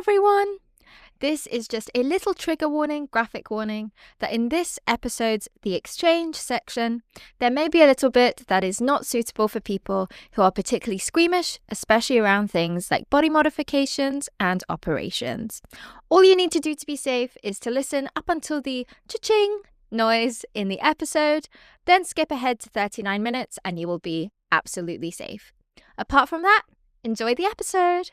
everyone! This is just a little trigger warning, graphic warning, that in this episode's The Exchange section, there may be a little bit that is not suitable for people who are particularly squeamish, especially around things like body modifications and operations. All you need to do to be safe is to listen up until the cha-ching noise in the episode, then skip ahead to 39 minutes and you will be absolutely safe. Apart from that, enjoy the episode!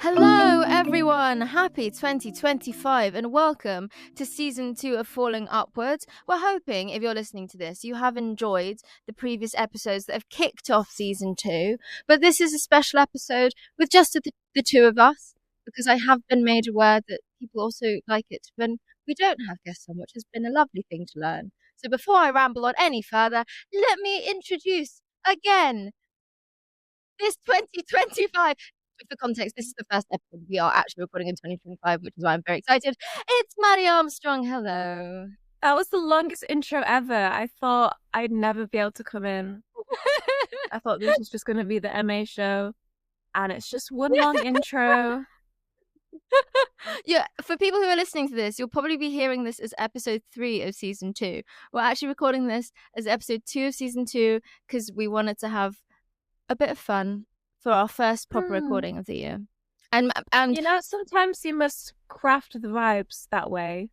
Hello everyone, happy 2025 and welcome to season 2 of Falling Upwards. We're hoping if you're listening to this you have enjoyed the previous episodes that have kicked off season 2, but this is a special episode with just the two of us, because I have been made aware that people also like it when we don't have guests on, which has been a lovely thing to learn. So before I ramble on any further, let me introduce again this 2025. For context, this is the first episode we are actually recording in 2025, which is why I'm very excited. It's Maddie Armstrong. Hello. That was the longest intro ever. I thought I'd never be able to come in. I thought this was just going to be the Aimée show, and it's just one long intro. Yeah, for people who are listening to this, you'll probably be hearing this as episode 3 of season 2. We're actually recording this as episode 2 of season 2 because we wanted to have a bit of fun for our first proper recording of the year. And you know, sometimes you must craft the vibes that way.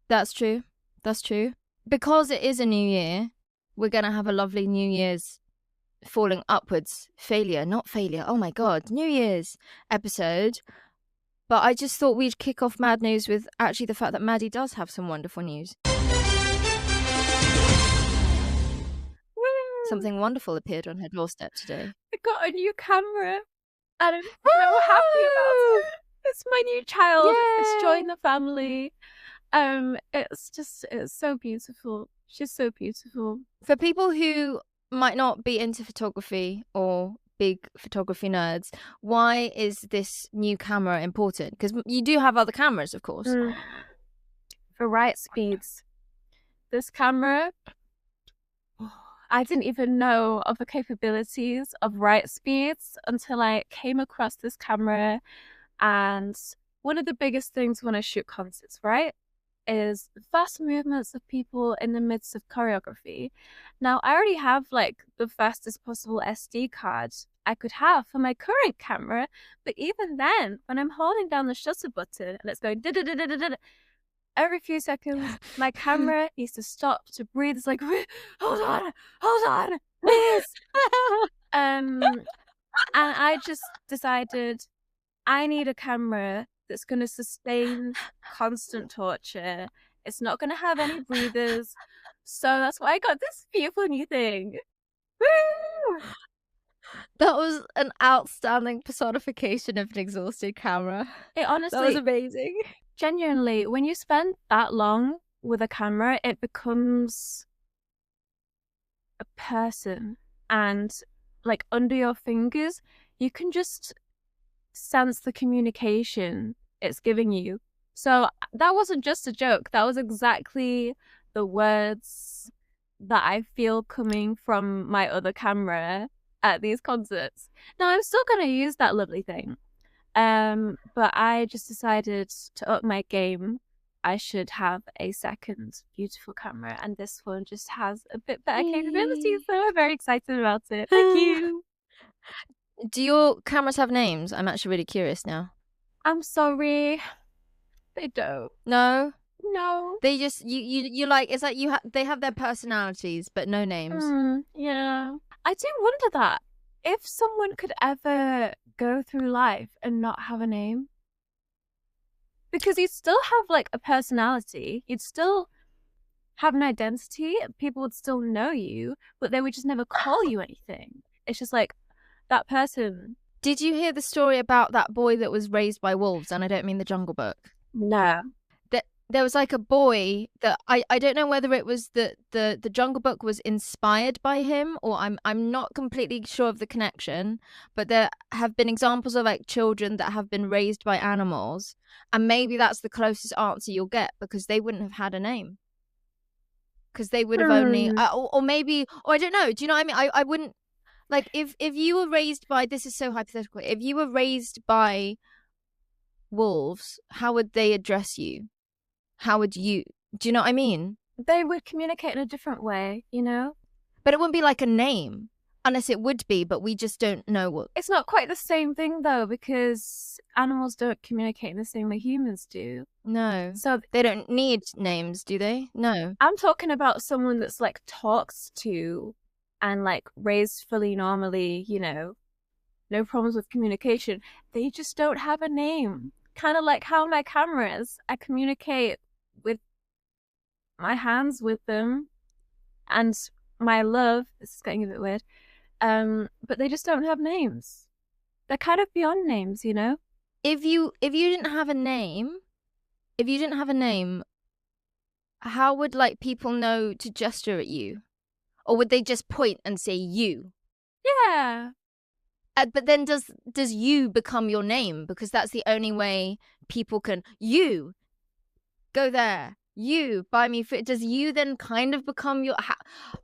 That's true. That's true. Because it is a new year, we're going to have a lovely New Year's Falling Upwards not failure. Oh my God, New Year's episode. But I just thought we'd kick off Mad News with actually the fact that Maddie does have some wonderful news. Something wonderful appeared on her doorstep today. I got a new camera and I'm so happy about it. It's my new child. Yay! It's joined the family. It's so beautiful. She's so beautiful. For people who might not be into photography or big photography nerds, why is this new camera important? Because you do have other cameras, of course. For write speeds. This camera, I didn't even know of the capabilities of write speeds until I came across this camera. And one of the biggest things when I shoot concerts, right, is fast movements of people in the midst of choreography. Now, I already have like the fastest possible SD card I could have for my current camera, but even then, when I'm holding down the shutter button and it's going every few seconds, my camera needs to stop to breathe. It's like, hold on, please. And I just decided I need a camera that's going to sustain constant torture. It's not going to have any breathers. So that's why I got this beautiful new thing. Woo! That was an outstanding personification of an exhausted camera. It honestly, that was amazing. Genuinely, when you spend that long with a camera, it becomes a person. And like under your fingers, you can just sense the communication it's giving you. So that wasn't just a joke. That was exactly the words that I feel coming from my other camera at these concerts. Now, I'm still going to use that lovely thing. But I just decided to up my game. I should have a second beautiful camera, and this one just has a bit better capabilities, so I'm very excited about it. Thank you. Do your cameras have names? I'm actually really curious now. I'm sorry. They don't. No? No. They just, you like, it's like they have their personalities, but no names. Yeah. I do wonder that. If someone could ever go through life and not have a name, because you'd still have like a personality, you'd still have an identity, people would still know you, but they would just never call you anything. It's just like that person. Did you hear the story about that boy that was raised by wolves? And I don't mean the Jungle Book. No. There was like a boy that I don't know whether it was the Jungle Book was inspired by him, or I'm not completely sure of the connection, but there have been examples of like children that have been raised by animals, and maybe that's the closest answer you'll get because they wouldn't have had a name. because they would have only, or maybe, or I don't know. Do you know what I mean? I wouldn't, like, if you were raised by, this is so hypothetical, if you were raised by wolves, how would they address you? How would you, do you know what I mean? They would communicate in a different way, you know? But it wouldn't be like a name, unless it would be, but we just don't know what. It's not quite the same thing, though, because animals don't communicate in the same way humans do. No. So they don't need names, do they? No. I'm talking about someone that's, like, talks to and, like, raised fully normally, you know, no problems with communication. They just don't have a name. Kind of like how my cameras, I communicate with my hands with them, and my love, this is getting a bit weird, but they just don't have names. They're kind of beyond names, you know? If you didn't have a name, how would, like, people know to gesture at you? Or would they just point and say you? Yeah. But then does you become your name? Because that's the only way people can, you, go there, you, buy me food. Does you then kind of become your,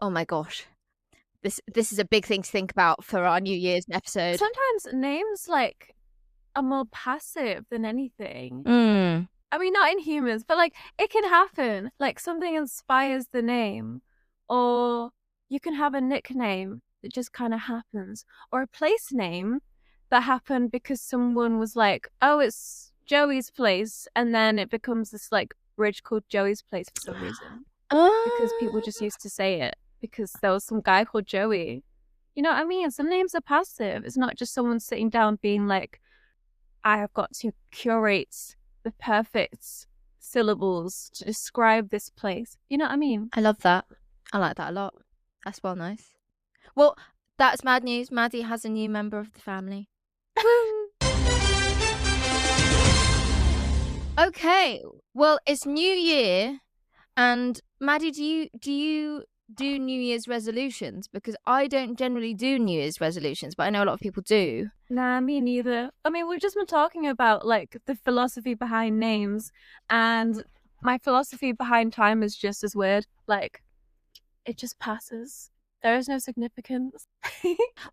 oh my gosh. This is a big thing to think about for our New Year's episode. Sometimes names, like, are more passive than anything. I mean, not in humans, but, like, it can happen. Like, something inspires the name, or you can have a nickname that just kind of happens, or a place name that happened because someone was like, oh, it's Joey's place, and then it becomes this, like, bridge called Joey's Place for some reason. Because people just used to say it because there was some guy called Joey. You know what I mean? Some names are passive. It's not just someone sitting down being like, I have got to curate the perfect syllables to describe this place. You know what I mean? I love that. I like that a lot. That's well nice. Well, that's mad news. Maddie has a new member of the family. Okay. Well, it's New Year, and Maddie, do you do New Year's resolutions? Because I don't generally do New Year's resolutions, but I know a lot of people do. Nah, me neither. I mean, we've just been talking about, like, the philosophy behind names, and my philosophy behind time is just as weird. Like, it just passes. There is no significance.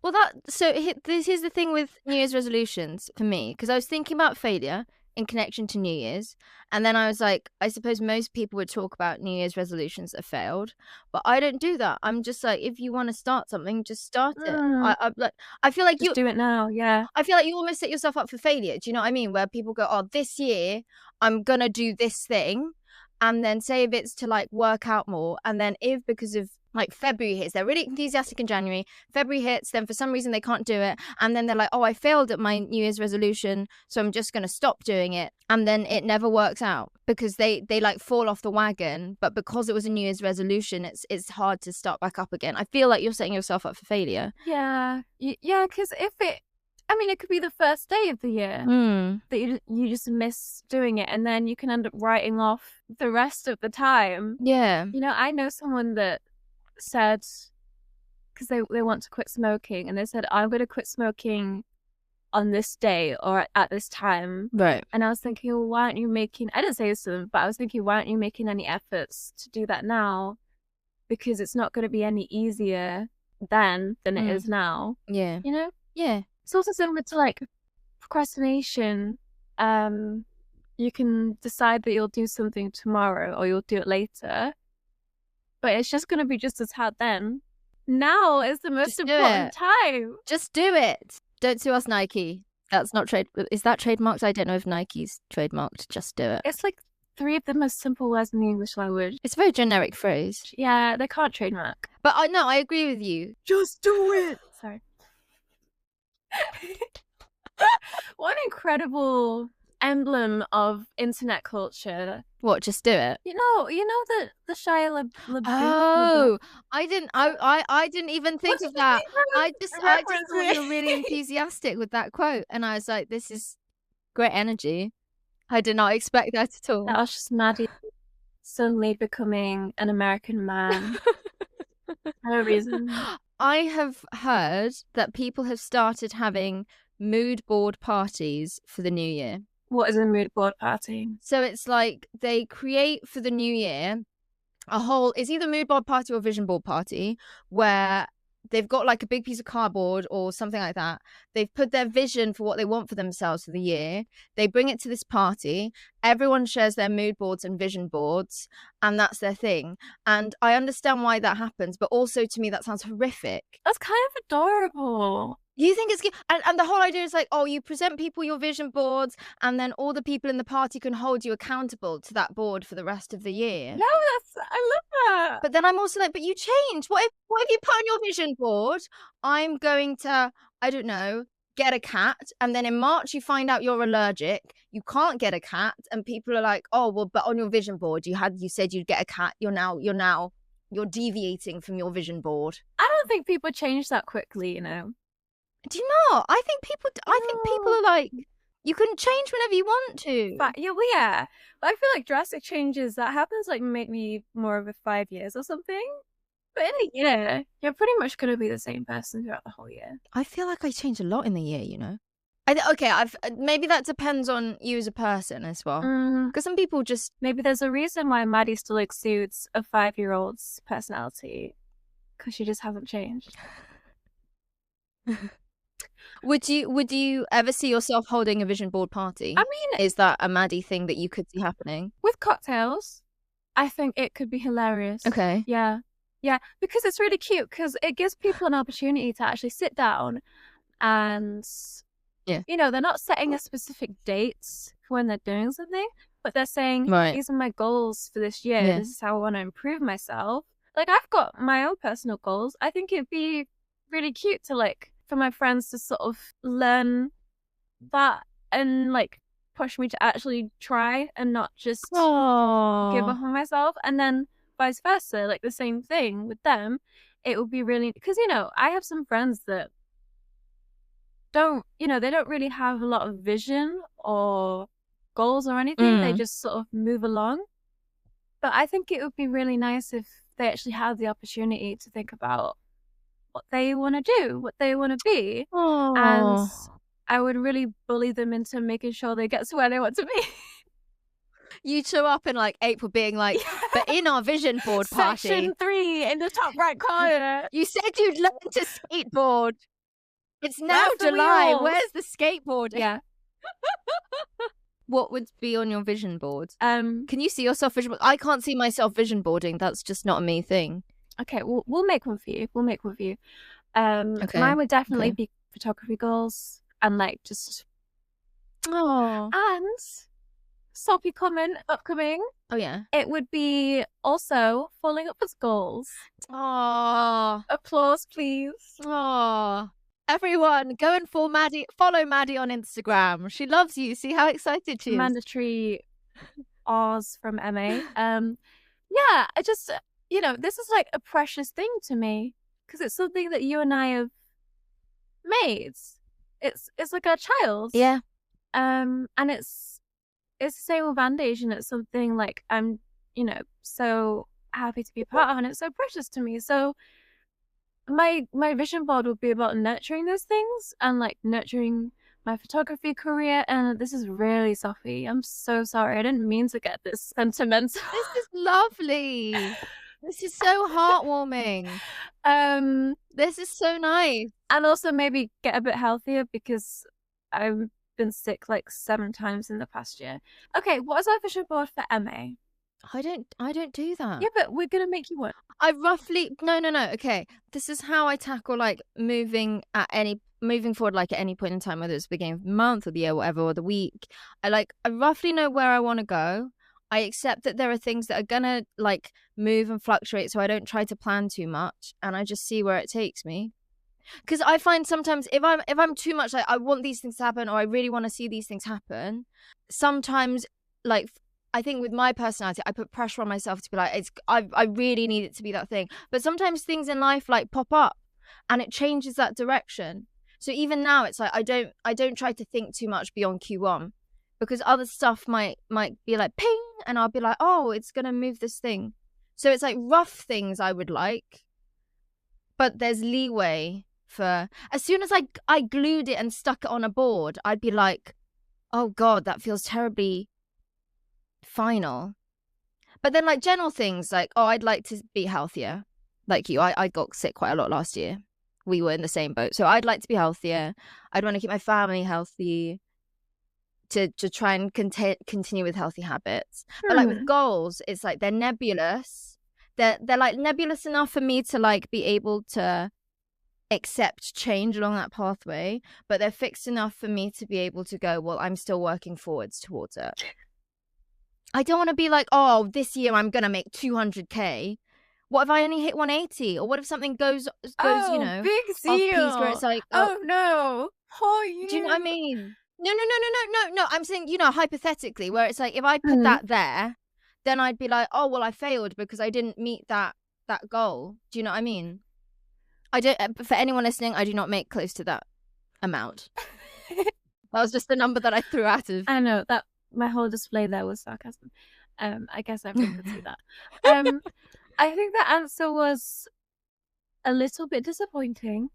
Well, here's the thing with New Year's resolutions for me, because I was thinking about failure in connection to New Year's, and then I was like, I suppose most people would talk about New Year's resolutions that failed, but I don't do that. I'm just like, if you want to start something, just start it. I feel like just do it now. Yeah, I feel like you almost set yourself up for failure. Do you know what I mean? Where people go, oh, this year I'm gonna do this thing, and then say if it's to, like, work out more, and then if because of, like, February hits, they're really enthusiastic in January, February hits, then for some reason they can't do it, and then they're like, oh, I failed at my New Year's resolution, so I'm just going to stop doing it, and then it never works out because they like fall off the wagon, but because it was a New Year's resolution, it's hard to start back up again. I feel like you're setting yourself up for failure. Yeah, because it could be the first day of the year that you just miss doing it, and then you can end up writing off the rest of the time. Yeah. You know, I know someone that said, because they want to quit smoking, and they said, I'm going to quit smoking on this day or at this time. Right. And I was thinking, well, why aren't you making, I didn't say this to them, but I was thinking, why aren't you making any efforts to do that now? Because it's not going to be any easier then than it is now. Yeah. You know? Yeah. It's also similar to, like, procrastination. You can decide that you'll do something tomorrow or you'll do it later, but it's just going to be just as hard then. Now is the most important time. Just do it. Don't sue us, Nike. That's not is that trademarked? I don't know if Nike's trademarked. Just do it. It's like 3 of the most simple words in the English language. It's a very generic phrase. Yeah, they can't trademark. But I agree with you. Just do it. Sorry. What an incredible emblem of internet culture. What? Just do it. You know the Shia LaBeouf. Oh, I didn't even think of that. I just thought you were really enthusiastic with that quote, and I was like, this is great energy. I did not expect that at all. That was just Maddie suddenly becoming an American man. No reason. I have heard that people have started having mood board parties for the new year. What is a mood board party? So it's like they create for the new year it's either mood board party or vision board party, where they've got like a big piece of cardboard or something like that. They've put their vision for what they want for themselves for the year. They bring it to this party. Everyone shares their mood boards and vision boards, and that's their thing. And I understand why that happens, but also to me that sounds horrific. That's kind of adorable. You think it's cute? And the whole idea is like, oh, you present people your vision boards, and then all the people in the party can hold you accountable to that board for the rest of the year. No, I love that. But then I'm also like, but you change. What if you put on your vision board, I'm going to, I don't know, get a cat, and then in March you find out you're allergic, you can't get a cat, and people are like, oh, well, but on your vision board you said you'd get a cat. You're deviating from your vision board. I don't think people change that quickly, you know. Do you not? I think people are like, you can change whenever you want to. But yeah. But I feel like drastic changes that happens like maybe more over 5 years or something. But in a year, you're pretty much going to be the same person throughout the whole year. I feel like I change a lot in the year, you know. Maybe that depends on you as a person as well. Because some people just... Maybe there's a reason why Maddie still exudes a 5-year-old's personality. Because she just hasn't changed. Would you ever see yourself holding a vision board party? I mean, is that a Maddie thing that you could see happening? With cocktails, I think it could be hilarious. Okay. Yeah, because it's really cute because it gives people an opportunity to actually sit down and, you know, they're not setting a specific dates for when they're doing something, but they're saying, these are my goals for this year. This is how I want to improve myself. Like, I've got my own personal goals. I think it'd be really cute to like, for my friends to sort of learn that and like push me to actually try and not just give up on myself. And then vice versa, like the same thing with them. It would be really, because, you know, I have some friends that they don't really have a lot of vision or goals or anything. They just sort of move along. But I think it would be really nice if they actually had the opportunity to think about what they want to do, what they want to be. And I would really bully them into making sure they get to where they want to be. You show up in like April being like, but in our vision board party. Section 3 in the top right corner. You said you'd learn to skateboard. It's now July. Where's the skateboard? Yeah. What would be on your vision board? Can you see yourself vision board? I can't see myself vision boarding. That's just not a me thing. Okay, we'll make one for you. Mine would definitely be photography goals and like just and soppy comment upcoming. Oh yeah. It would be also falling upwards goals. Applause, please. Everyone, go and follow Maddie on Instagram. She loves you. See how excited she is. Mandatory R's from Aimée. Yeah, I just, you know, this is like a precious thing to me because it's something that you and I have made. It's like our child. Yeah. And it's the same with Foundation. It's something like I'm, you know, so happy to be a part of, and it's so precious to me. So my vision board would be about nurturing those things and like nurturing my photography career. And this is really Sophie. I'm so sorry. I didn't mean to get this sentimental. This is lovely. This is so heartwarming. This is so nice. And also maybe get a bit healthier because I've been sick like 7 times in the past year. Okay, what is our vision board for Aimée? I don't do that. Yeah, but we're gonna make you one. No. Okay, this is how I tackle like moving forward, like at any point in time, whether it's the beginning of the month or the year, whatever, or the week. I roughly know where I want to go. I accept that there are things that are gonna like move and fluctuate, so I don't try to plan too much, and I just see where it takes me. Because I find sometimes if I'm too much like I want these things to happen or I really want to see these things happen, sometimes like I think with my personality I put pressure on myself to be like I really need it to be that thing. But sometimes things in life like pop up and it changes that direction. So even now it's like I don't try to think too much beyond Q1 because other stuff might be like ping and I'll be like, oh, it's gonna move this thing. So it's like rough things I would like, but there's leeway for as soon as I glued it and stuck it on a board, I'd be like, oh god, that feels terribly final. But then like general things like, oh, I'd like to be healthier. Like you, I got sick quite a lot last year. We were in the same boat. So I'd like to be healthier. I'd want to keep my family healthy to try and continue with healthy habits. But like with goals, it's like they're nebulous. They're like nebulous enough for me to like be able to accept change along that pathway, but they're fixed enough for me to be able to go, well, I'm still working forwards towards it. I don't want to be like, oh, this year I'm gonna make 200k. What if I only hit 180? Or what if something goes Oh, you know, big off piece where it's deal. like, Oh no. Oh, do you know what I mean? No. I'm saying, you know, hypothetically, where it's like, if I put that there, then I'd be like, oh, well, I failed because I didn't meet that goal. Do you know what I mean? I don't. For anyone listening, I do not make close to that amount. That was just the number that I threw out of. I know that my whole display there was sarcasm. I guess everyone could see that. I think the answer was a little bit disappointing.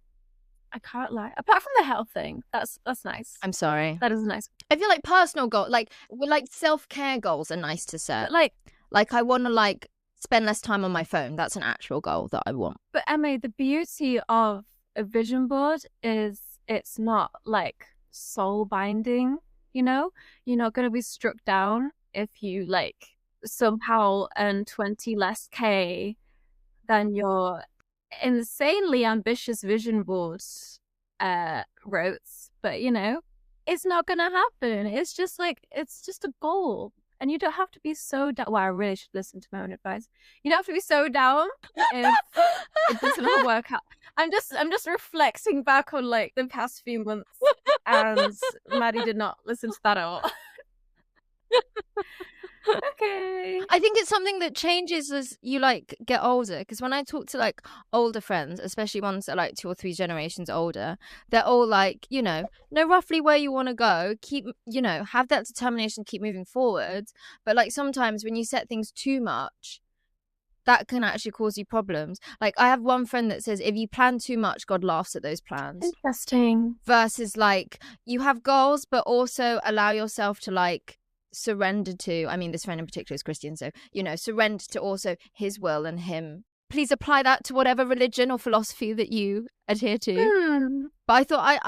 I can't lie. Apart from the health thing, that's nice. I'm sorry. That is nice. I feel like personal goals, like self-care goals, are nice to set. But like I want to like spend less time on my phone. That's an actual goal that I want. But Aimée, the beauty of a vision board is it's not like soul binding. You know, you're not going to be struck down if you like somehow earn 20 less K than your insanely ambitious vision board wrote. But you know, it's not gonna happen. It's just a goal, and you don't have to be so down. Well, I really should listen to my own advice. You don't have to be so down if it doesn't work out. I'm just reflecting back on like the past few months, and Maddie did not listen to that at all. Okay. I think it's something that changes as you like get older, because when I talk to like older friends, especially ones that are like 2 or 3 generations older, they're all like, you know roughly where you want to go, keep, you know, have that determination, keep moving forward. But like sometimes when you set things too much, that can actually cause you problems. Like I have one friend that says if you plan too much, God laughs at those plans. Interesting. Versus like you have goals, but also allow yourself to like surrender to, I mean, this friend in particular is Christian, so, you know, surrender to also his will and him. Please apply that to whatever religion or philosophy that you adhere to. But I thought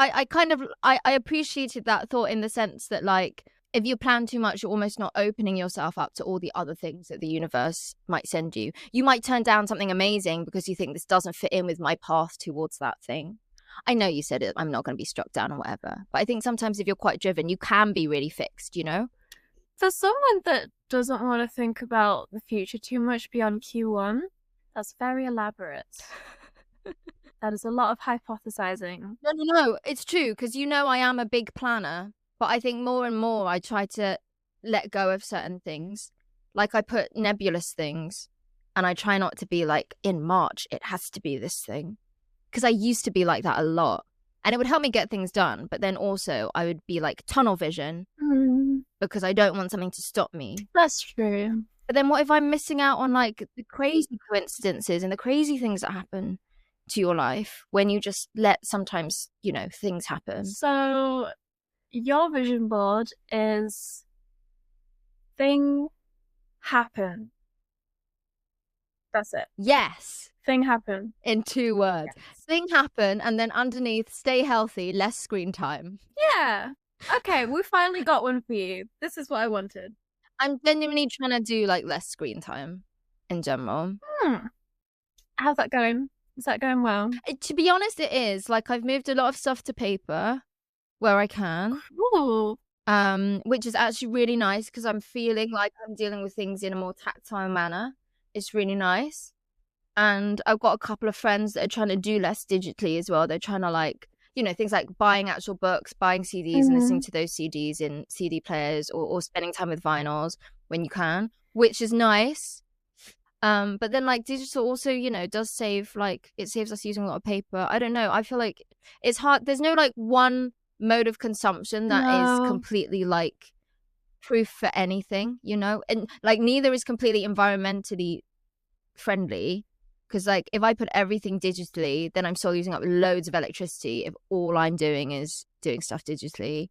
I appreciated that thought in the sense that like if you plan too much, you're almost not opening yourself up to all the other things that the universe might send you. You might turn down something amazing because you think this doesn't fit in with my path towards that thing. I know you said it, I'm not going to be struck down or whatever, but I think sometimes if you're quite driven, you can be really fixed, you know? For someone that doesn't want to think about the future too much beyond Q1, that's very elaborate. That is a lot of hypothesizing. No, it's true, because you know I am a big planner, but I think more and more I try to let go of certain things. Like I put nebulous things, and I try not to be like, in March, it has to be this thing. Because I used to be like that a lot. And it would help me get things done, but then also I would be like tunnel vision because I don't want something to stop me. That's true. But then what if I'm missing out on like the crazy coincidences and the crazy things that happen to your life when you just let sometimes, you know, things happen? So your vision board is thing happen. That's it. Yes. Thing happen. In 2 words. Yes. Thing happen, and then underneath, stay healthy, less screen time. Yeah. Okay, we finally got one for you. This is what I wanted. I'm genuinely trying to do like less screen time in general. How's that going? Is that going well? To be honest, it is. Like I've moved a lot of stuff to paper where I can. Cool. Which is actually really nice because I'm feeling like I'm dealing with things in a more tactile manner. It's really nice. And I've got a couple of friends that are trying to do less digitally as well. They're trying to like, you know, things like buying actual books, buying CDs and listening to those CDs in CD players or spending time with vinyls when you can, which is nice. But then like digital also, you know, does save, like it saves us using a lot of paper. I don't know. I feel like it's hard. There's no like one mode of consumption that is completely like proof for anything, you know, and like neither is completely environmentally friendly. Because, like, if I put everything digitally, then I'm still using up loads of electricity if all I'm doing is doing stuff digitally.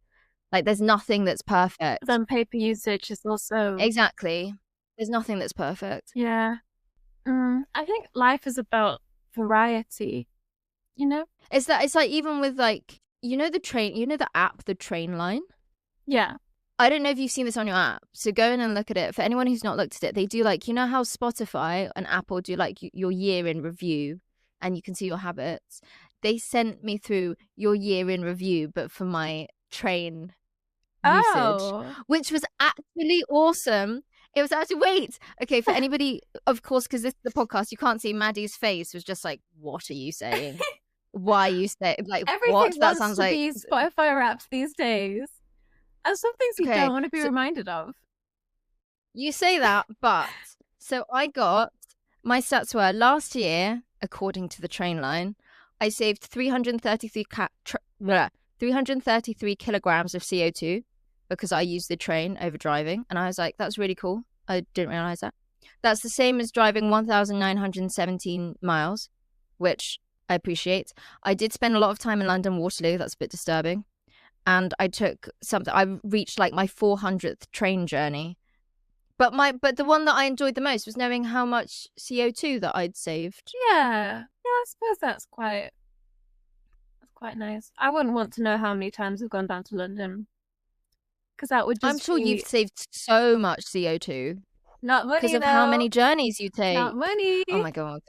Like, there's nothing that's perfect. Then paper usage is also... Exactly. There's nothing that's perfect. Yeah. I think life is about variety, you know? It's like even with like, the train, the app, the train line. Yeah. I don't know if you've seen this on your app, so go in and look at it. For anyone who's not looked at it, they do like, how Spotify and Apple do like your year in review and you can see your habits. They sent me through your year in review, but for my train usage, which was actually awesome. It was actually, wait, okay, for anybody, of course, because this is the podcast, you can't see Maddie's face was just like, what are you saying? Why are you saying, like, everything what? That wants sounds to like be Spotify Wrapped these days. And some things you don't want to be reminded of. You say that, but so I got, my stats were last year, according to the train line, I saved 333 kilograms of CO2 because I used the train over driving. And I was like, that's really cool. I didn't realize that. That's the same as driving 1,917 miles, which I appreciate. I did spend a lot of time in London Waterloo. That's a bit disturbing. And I reached like my 400th train journey. But the one that I enjoyed the most was knowing how much CO2 that I'd saved. Yeah, I suppose that's quite nice. I wouldn't want to know how many times I've gone down to London, because that would just I'm sure you've saved so much CO2. Not money, because of how many journeys you take. Not money. Oh my god.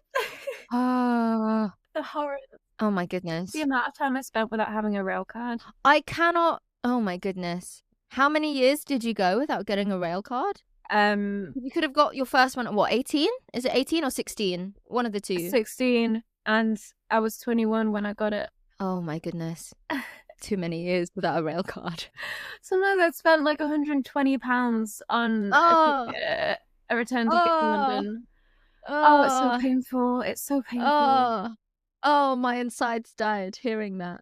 The horror. Oh my goodness. The amount of time I spent without having a rail card. I cannot. Oh my goodness. How many years did you go without getting a rail card? You could have got your first one at what, 18? Is it 18 or 16? One of the two. 16, and I was 21 when I got it. Oh my goodness. Too many years without a rail card. Sometimes I'd spent like £120 on a return ticket to London. Oh, it's so painful. It's so painful. Oh, my insides died hearing that.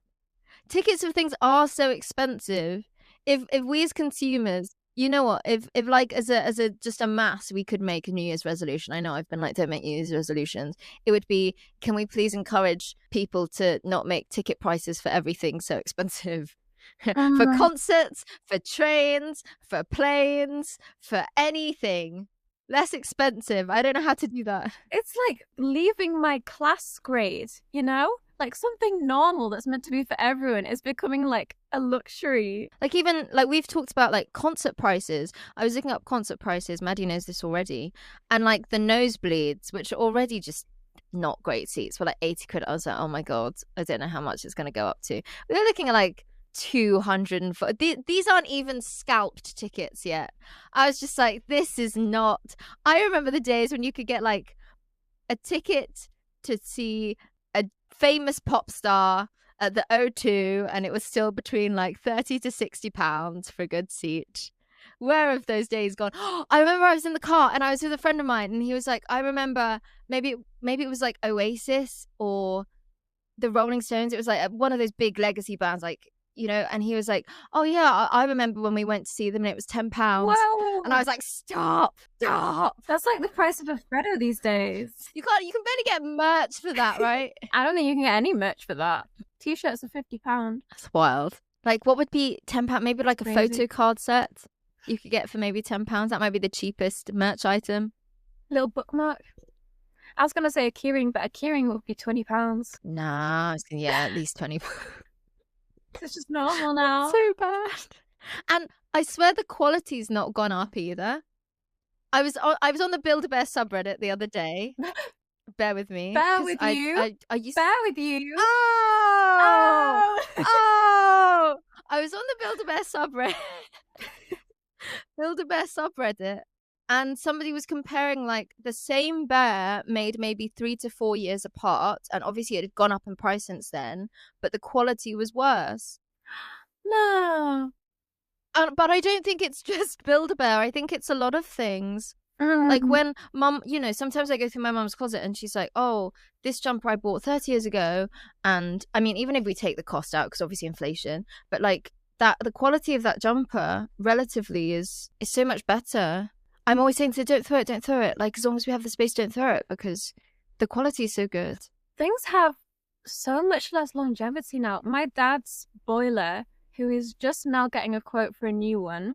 Tickets for things are so expensive. If we as consumers, you know what? If like as a just a mass, we could make a New Year's resolution. I know I've been like, don't make New Year's resolutions. It would be, can we please encourage people to not make ticket prices for everything so expensive? For concerts, for trains, for planes, for anything. Less expensive. I don't know how to do that. It's like leaving my class grade, you know? Like something normal that's meant to be for everyone is becoming like a luxury. Like even like we've talked about like concert prices. I was looking up concert prices. Maddie knows this already. And like the nosebleeds, which are already just not great seats, were like 80 quid. I was like, oh my God, I don't know how much it's going to go up to. We were looking at like 240. These aren't even scalped tickets yet. I was just like, this is not. I remember the days when you could get like a ticket to see a famous pop star at the O2 and it was still between like 30 to 60 pounds for a good seat. Where have those days gone? I remember I was in the car and I was with a friend of mine and he was like, I remember maybe it was like Oasis or the Rolling Stones. It was like one of those big legacy bands, like, you know, and he was like, oh yeah, I remember when we went to see them and it was £10. Wow. And I was like, stop. That's like the price of a Freddo these days. You can barely get merch for that, right? I don't think you can get any merch for that. T-shirts are £50. That's wild. Like what would be £10? Maybe like a photo card set you could get for maybe £10. That might be the cheapest merch item. Little bookmark. I was gonna say a keyring, but a keyring would be £20. Nah, yeah, at least 20. It's just normal now. So bad. And I swear the quality's not gone up either. I was on the Build-A-Bear subreddit the other day. Bear with me. Bear with you. Bear with you. Oh! I was on the Build-A-Bear subreddit. And somebody was comparing like the same bear made maybe 3 to 4 years apart. And obviously it had gone up in price since then, but the quality was worse. No. But I don't think it's just Build-A-Bear. I think it's a lot of things. Like when mum, you know, sometimes I go through my mum's closet and she's like, oh, this jumper I bought 30 years ago. And I mean, even if we take the cost out, because obviously inflation, but like that, the quality of that jumper relatively is so much better. I'm always saying to her, don't throw it. Like, as long as we have the space, don't throw it, because the quality is so good. Things have so much less longevity now. My dad's boiler, who is just now getting a quote for a new one,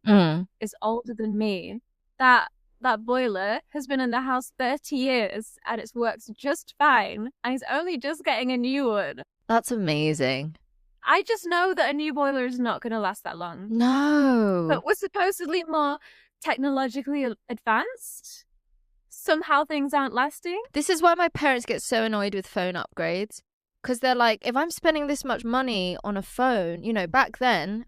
is older than me. That that boiler has been in the house 30 years and it's worked just fine, and he's only just getting a new one. That's amazing. I just know that a new boiler is not going to last that long. No. But we're supposedly more technologically advanced. Somehow things aren't lasting. This is why my parents get so annoyed with phone upgrades. Because they're like, if I'm spending this much money on a phone, you know, back then,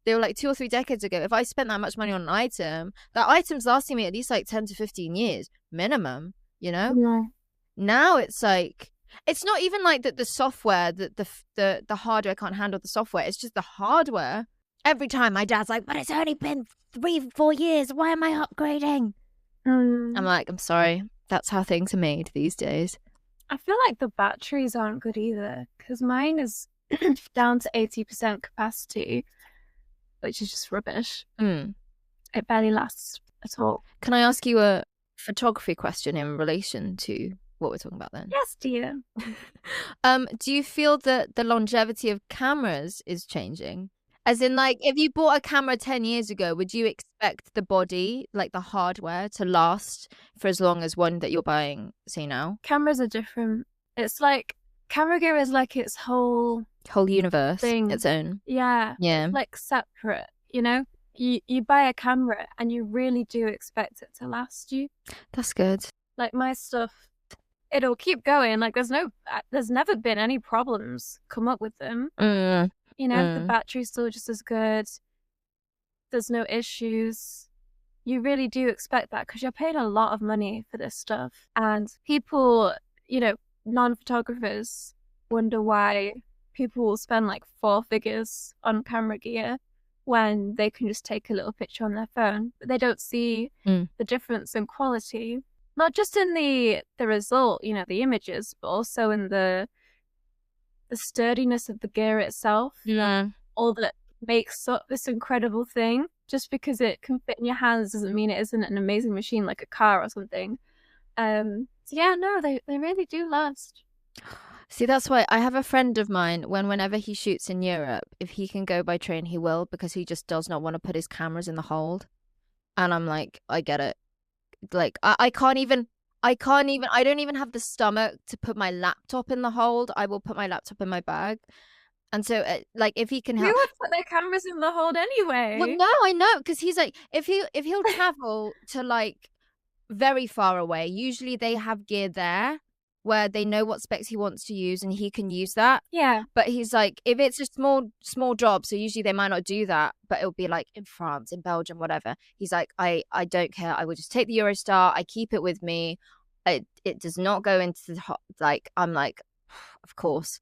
they were like 2 or 3 decades ago, if I spent that much money on an item, that item's lasting me at least like 10 to 15 years minimum, you know? Yeah. Now it's like, it's not even like that the software, that the hardware can't handle the software. It's just the hardware. Every time my dad's like, but it's only been 3-4 years. Why am I upgrading? I'm like, I'm sorry. That's how things are made these days. I feel like the batteries aren't good either, because mine is down to 80% capacity, which is just rubbish. It barely lasts at all. Can I ask you a photography question in relation to what we're talking about then? Yes, dear. Do you feel that the longevity of cameras is changing? As in, like, if you bought a camera 10 years ago, would you expect the body, like the hardware, to last for as long as one that you're buying, say, now? Cameras are different. It's like, camera gear is like its whole universe, thing. its own. Yeah. It's like separate, you know? You buy a camera and you really do expect it to last you. That's good. Like my stuff, it'll keep going. Like there's never been any problems come up with them. You know, the battery's still just as good. There's no issues. You really do expect that because you're paying a lot of money for this stuff. And people, you know, non-photographers wonder why people will spend like 4 figures on camera gear when they can just take a little picture on their phone. But they don't see the difference in quality. Not just in the result, you know, the images, but also in the sturdiness of the gear itself. Yeah. All that makes up this incredible thing. Just because it can fit in your hands doesn't mean it isn't an amazing machine like a car or something. So yeah, no, they really do last. See, that's why I have a friend of mine, whenever he shoots in Europe, if he can go by train, he will, because he just does not want to put his cameras in the hold. And I'm like, I get it. Like, I don't even have the stomach to put my laptop in the hold. I will put my laptop in my bag. And so, like, if he can help... Who would put their cameras in the hold anyway? Well, no, I know, because he's like, if he'll travel to, like, very far away, usually they have gear there where they know what specs he wants to use and he can use that. Yeah. But he's like, if it's a small job, so usually they might not do that, but it'll be like in France, in Belgium, whatever. He's like, I don't care. I will just take the Eurostar. I keep it with me. It does not go into the like, I'm like, of course.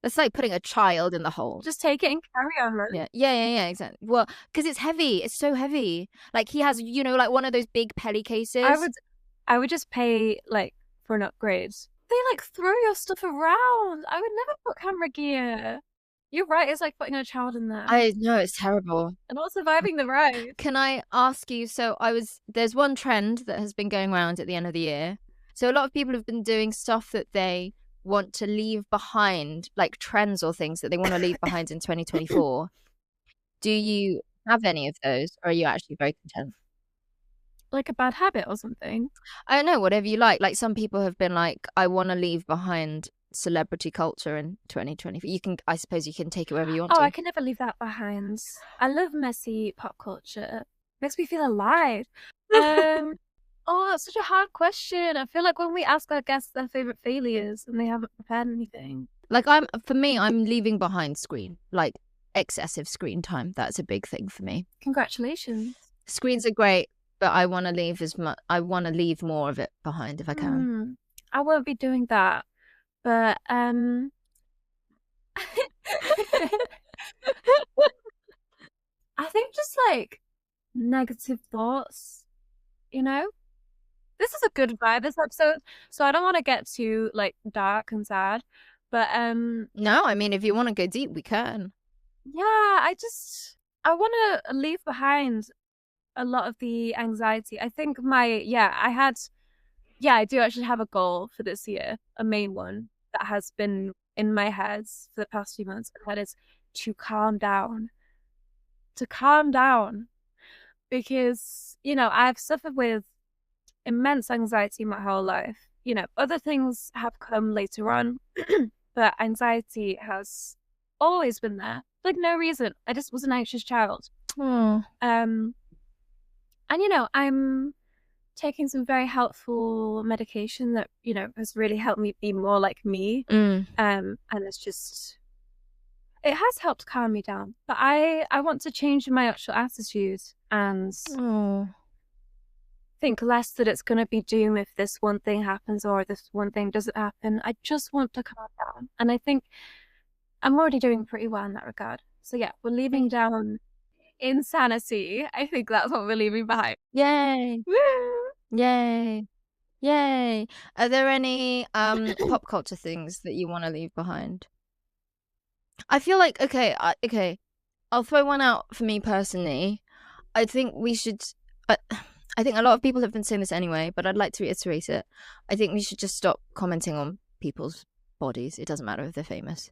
That's like putting a child in the hole. Just take it and carry on. Right? Yeah, exactly. Well, because it's heavy. It's so heavy. Like he has, you know, like one of those big Pelly cases. I would just pay like for an upgrade. They like throw your stuff around. I would never put camera gear. You're right. It's like putting a child in there. I know, it's terrible. And not surviving the ride. Can I ask you? So there's one trend that has been going around at the end of the year. So a lot of people have been doing stuff that they want to leave behind, like trends or things that they want to leave behind in 2024. Do you have any of those, or are you actually very content? Like a bad habit or something? I don't know, whatever you like. Like some people have been like, I want to leave behind celebrity culture in 2024. I suppose you can take it wherever you want to. I can never leave that behind. I love messy pop culture. Makes me feel alive. Oh, it's such a hard question. I feel like when we ask our guests their favorite failures and they haven't prepared anything. Like I'm leaving behind screen, like excessive screen time. That's a big thing for me. Congratulations. Screens are great, but I want to leave I want to leave more of it behind if I can. I won't be doing that, but I think just like negative thoughts, you know. This is a good vibe, this episode, so I don't want to get too like dark and sad, but no, I mean if you want to go deep, we can. Yeah, I want to leave behind a lot of the anxiety. I think I do actually have a goal for this year, a main one that has been in my head for the past few months, and that is to calm down. because, you know, I've suffered with immense anxiety my whole life. You know, other things have come later on, but anxiety has always been there. Like, no reason. I just was an anxious child. And, you know, I'm taking some very helpful medication that, you know, has really helped me be more like me. And it's just, it has helped calm me down. But I want to change my actual attitude and think less that it's going to be doom if this one thing happens or this one thing doesn't happen. I just want to calm down. And I think I'm already doing pretty well in that regard. So yeah, we're leaving down insanity. I think that's what we're leaving behind. Yay. Woo! Yay. Yay. Are there any pop culture things that you want to leave behind? I feel like, okay, I'll throw one out for me personally. I think we should, I think a lot of people have been saying this anyway, but I'd like to reiterate it. I think we should just stop commenting on people's bodies. It doesn't matter if they're famous.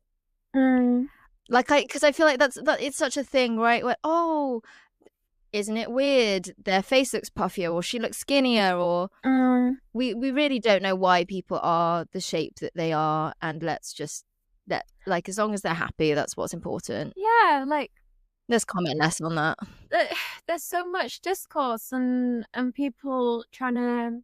Like, because I feel like that it's such a thing, right? Where, oh, isn't it weird? Their face looks puffier, or she looks skinnier, or we really don't know why people are the shape that they are, and let's just like, as long as they're happy, that's what's important. Yeah, like, let's comment less on that. There's so much discourse and people trying to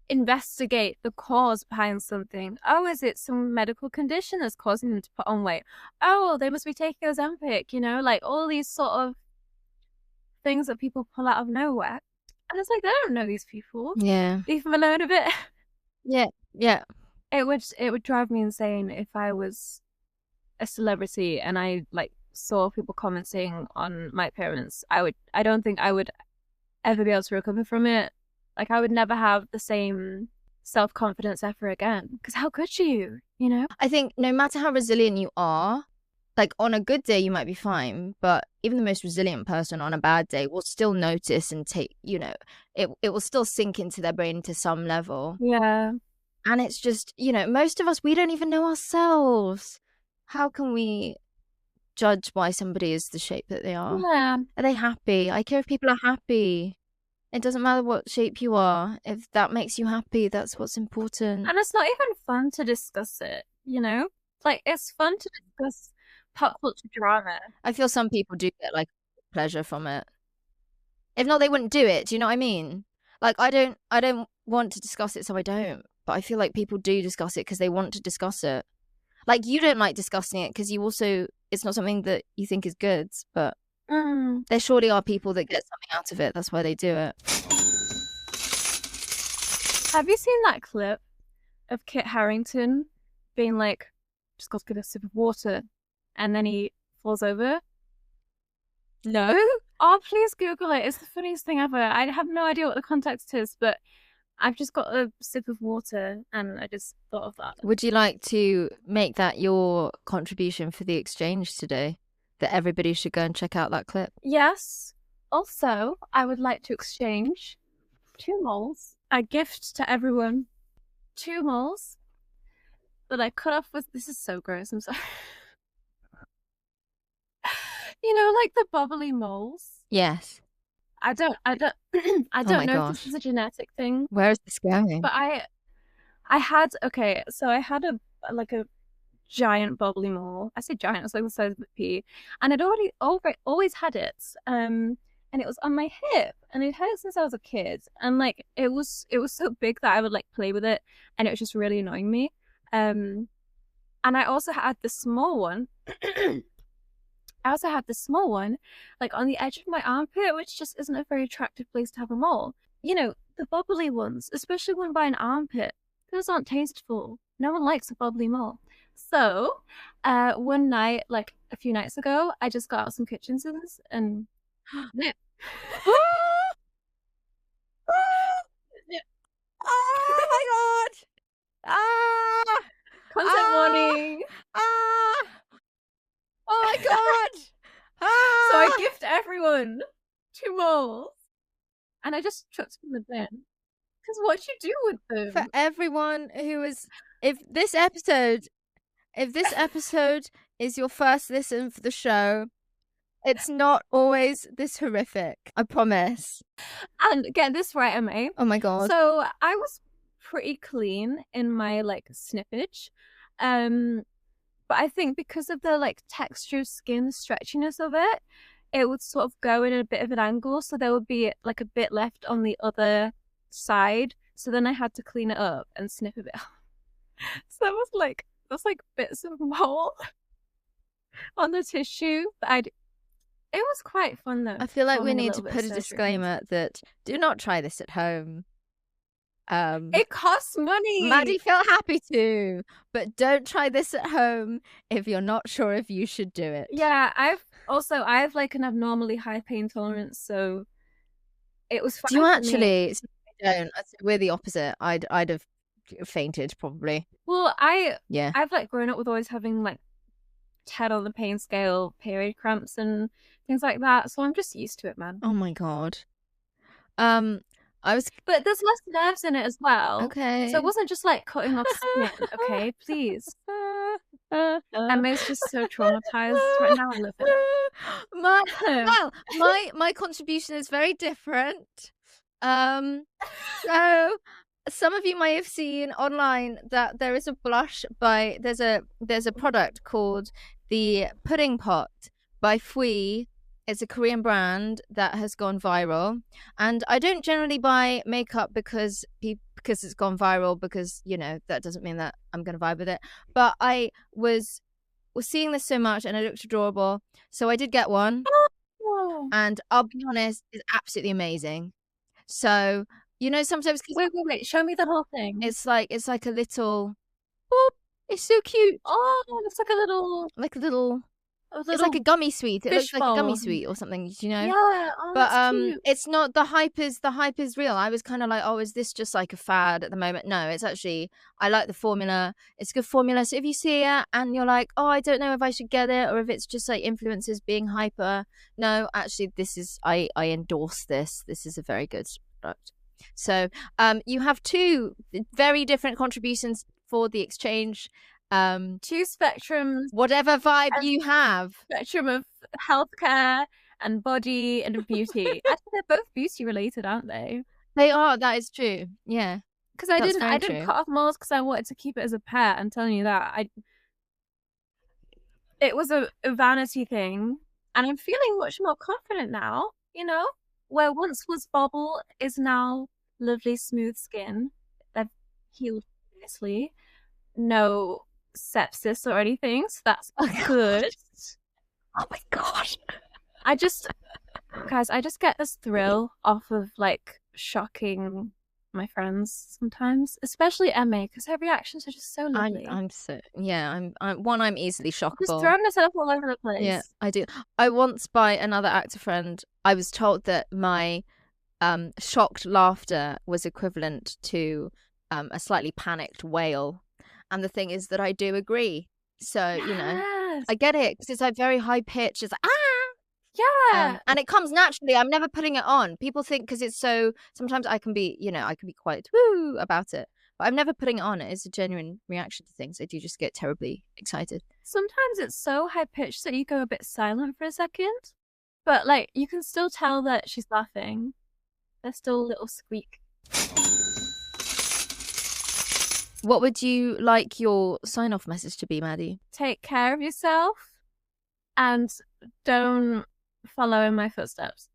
investigate the cause behind something. Oh, is it some medical condition that's causing them to put on weight? Oh, they must be taking Ozempic, you know, like all these sort of things that people pull out of nowhere. And it's like, they don't know these people. Yeah. Leave them alone a bit. Yeah. It would drive me insane if I was a celebrity and I like saw people commenting on my appearance. I don't think I would ever be able to recover from it. Like, I would never have the same self-confidence ever again. Because how could you know? I think no matter how resilient you are, like, on a good day you might be fine, but even the most resilient person on a bad day will still notice and take, you know, it will still sink into their brain to some level. Yeah. And it's just, you know, most of us, we don't even know ourselves. How can we judge why somebody is the shape that they are? Yeah. Are they happy? I care if people are happy. It doesn't matter what shape you are. If that makes you happy, that's what's important. And it's not even fun to discuss it, you know? Like, it's fun to discuss pop culture drama. I feel some people do get, like, pleasure from it. If not, they wouldn't do it. Do you know what I mean? Like, I don't want to discuss it, so I don't. But I feel like people do discuss it because they want to discuss it. Like, you don't like discussing it because you also, it's not something that you think is good, but there surely are people that get something out of it. That's why they do it. Have you seen that clip of Kit Harington being like, just got to get a sip of water, and then he falls over? No? Oh, please Google it. It's the funniest thing ever. I have no idea what the context is, but I've just got a sip of water and I just thought of that. Would you like to make that your contribution for the exchange today? That everybody should go and check out that clip? Yes. Also, I would like to exchange 2 moles, a gift to everyone. 2 moles that I cut off with, this is so gross, I'm sorry. You know, like the bubbly moles? Yes. I don't know if this is a genetic thing. Where is this going? But I had a giant bubbly mole. I say giant, it's like the size of a pea. And I'd always had it. And it was on my hip. And it had it since I was a kid. And like it was so big that I would like play with it, and it was just really annoying me. And I also had the small one. Like on the edge of my armpit, which just isn't a very attractive place to have a mole. You know, the bubbly ones, especially one by an armpit, those aren't tasteful. No one likes a bubbly mole. So, one night, like a few nights ago, I just got out some kitchen scissors and snip. Oh my god! Content warning! Oh my god! So I gift everyone 2 moles, and I just chucked them in the bin. Because what do you do with them? For everyone who is, if this episode is your first listen for the show, It's not always this horrific. I promise. And get this right, Aimée. Oh my god. So I was pretty clean in my like snippage. But I think because of the like texture of skin, the stretchiness of it, it would sort of go in a bit of an angle. So there would be like a bit left on the other side. So then I had to clean it up and snip a bit. So there was like bits of mold on the tissue. But it was quite fun though. I feel like we need to put a disclaimer that do not try this at home. It costs money. Maddie felt happy to, but don't try this at home if you're not sure if you should do it. Yeah, I have like an abnormally high pain tolerance, so it was fine. Do you actually? I don't. We're the opposite. I'd have fainted probably. Well, yeah. I've like grown up with always having like 10 on the pain scale, period cramps and things like that, so I'm just used to it, man. Oh my god. But there's less nerves in it as well. Okay. So it wasn't just like cutting off skin. Okay, please. Aimée's just so traumatized right now. I love it. My contribution is very different. So some of you may have seen online that there is a blush by there's a product called the Pudding Pot by Fui. It's a Korean brand that has gone viral, and I don't generally buy makeup because it's gone viral, because you know that doesn't mean that I'm gonna vibe with it. But I was seeing this so much and it looked adorable, so I did get one. And I'll be honest, it's absolutely amazing. So you know, sometimes wait, show me the whole thing. It's like a little, oh, it's so cute. Oh, it's like a little. It's like a gummy sweet. It looks like a gummy sweet or something, you know? Yeah, but cute. It's not, the hype is real. I was kind of like, oh, is this just like a fad at the moment? No, it's actually, I like the formula. It's a good formula. So if you see it and you're like, oh, I don't know if I should get it, or if it's just like influencers being hyper. No, actually, this is, I endorse this. This is a very good product. So you have two very different contributions for the exchange. Two spectrums, whatever vibe you have, spectrum of healthcare and body and beauty. I think they're both beauty related, aren't they? They are. That is true. Yeah, because I didn't cut off moles because I wanted to keep it as a pet. I'm telling you that. It was a vanity thing, and I'm feeling much more confident now. You know, where once was bobble is now lovely smooth skin. They've healed nicely. No sepsis or anything, so that's good. Oh my gosh. I just get this thrill off of like shocking my friends sometimes, especially Aimée, because her reactions are just so lovely. I'm easily shockable. Just throwing myself all over the place. Yeah, I do. I once, by another actor friend, I was told that my shocked laughter was equivalent to a slightly panicked wail. And the thing is that I do agree. So, you know, I get it, because it's like very high pitch. It's like, ah! Yeah. And it comes naturally. I'm never putting it on. People think because it's so, sometimes I can be quite woo about it. But I'm never putting it on. It is a genuine reaction to things. I do just get terribly excited. Sometimes it's so high pitched that you go a bit silent for a second. But like, you can still tell that she's laughing. There's still a little squeak. What would you like your sign-off message to be, Maddie? Take care of yourself and don't follow in my footsteps.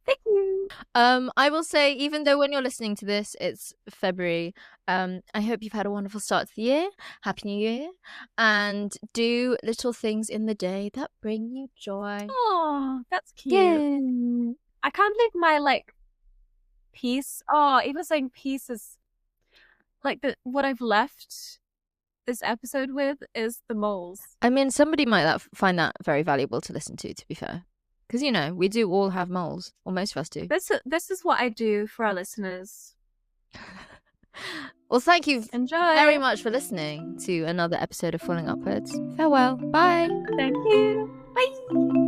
Thank you. I will say, even though when you're listening to this, it's February, I hope you've had a wonderful start to the year. Happy New Year. And do little things in the day that bring you joy. Oh, that's cute. Yeah. I can't believe my like piece. Oh, even saying piece is like what I've left this episode with is the moles. I mean, somebody might find that very valuable to listen to be fair. Because, you know, we do all have moles, or most of us do. This is what I do for our listeners. Well, thank you Enjoy. very much for listening to another episode of Falling Upwards. Farewell. Bye. Thank you. Bye.